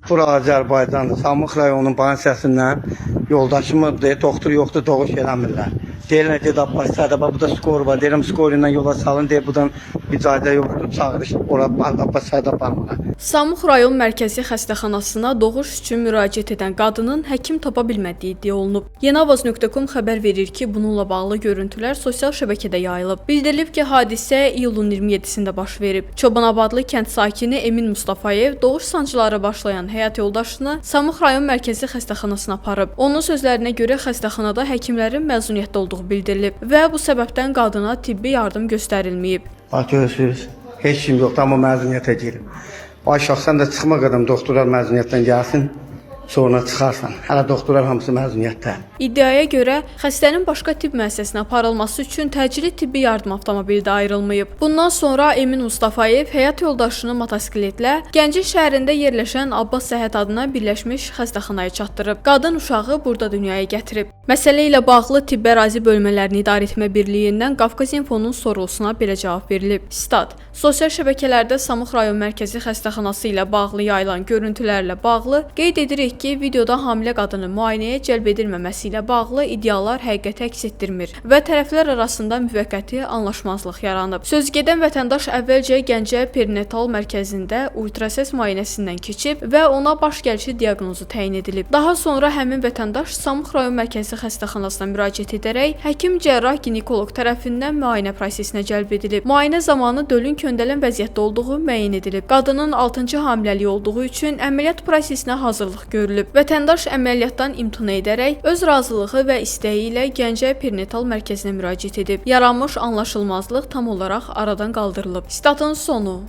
Bura Azərbaycandır. Samux rayonunun bansiyasından yoldaşımdır, doktor yoxdur, doğuş eləmirlər. Deyirlər ki, Abbas Sədəbə, bu da skor var. Deyirəm, skor ilə yola salın, deyir, buradan icazə yoxdur, çağırış, ora Abbas Sədəbə almalar. Samux rayon mərkəzi xəstəxanasına doğuş üçün müraciət edən qadının həkim tapa bilmədiyi iddia olunub. Yenavaz.com xəbər verir ki, bununla bağlı görüntülər sosial şəbəkədə yayılıb. Bildirilib ki, hadisə iyulun 27-sində baş verib. Çobanabadlı kənd sakini Emin Mustafayev doğuş sancıları başlayan həyat yoldaşını Samux rayon mərkəzi xəstəxanasına aparıb. Onun sözlərinə görə xəstəxanada həkimlərin məzuniyyətdə olduğu bildirilib və bu səbəbdən qadına tibbi yardım göstərilməyib. Bax, görürsünüz, heç kim yoxdur, amma məzuniyyətə girib. Bax, şəxsən də çıxma qədər doktorlar məzuniyyətdən gəlsin, sonra çıxarsan. Hələ doktorlar hamısı məzuniyyətdə. İddiaya görə, xəstənin başqa tibb müəssisəsinə aparılması üçün təcili tibbi yardım avtomobili də ayrılmayıb. Bundan sonra Emin Mustafayev həyat yoldaşını motosikletlə Gəncə şəhərində yerləşən Abbas Səhət adına birləşmiş xəstəxanaya çatdırıb. Qadın uşağı burada dünyaya gətirib. Məsələ ilə bağlı Tibb Ərazi Bölmələrini İdarə Etmə Birliyindən Qafqaz İnfonun sorğusuna belə cavab verilib. Stat: Sosial şəbəkələrdə Samux rayon mərkəzi xəstəxanası ilə bağlı yayılan görüntülərlə bağlı qeyd edirik ki, videoda hamilə qadının müayinəyə cəlb edilməməsi ilə bağlı iddialar həqiqəti əks etdirmir və tərəflər arasında müvəqqəti anlaşmazlıq yaranıb. Sözügedən vətəndaş əvvəlcə Gəncə perinatal mərkəzində ultrasəs müayinəsindən keçib və ona baş gəlişi diaqnozu təyin edilib. Daha sonra həmin vətəndaş Samux rayon mərkəzi xəstəxanasına müraciət edərək həkim cərrah ginekoloq tərəfindən müayinə prosesinə cəlb edilib. Müayinə zamanı dölün köndələn vəziyyətdə olduğu müəyyən edilib. Qadının 6-cı hamiləlik olduğu üçün əməliyyat prosesinə hazırlıq görülüb. Vətəndaş əməliyyatdan imtina edərək öz razılığı və istəyi ilə Gəncə perinatal mərkəzinə müraciət edib. Yaranmış anlaşılmazlıq tam olaraq aradan qaldırılıb. Statın sonu.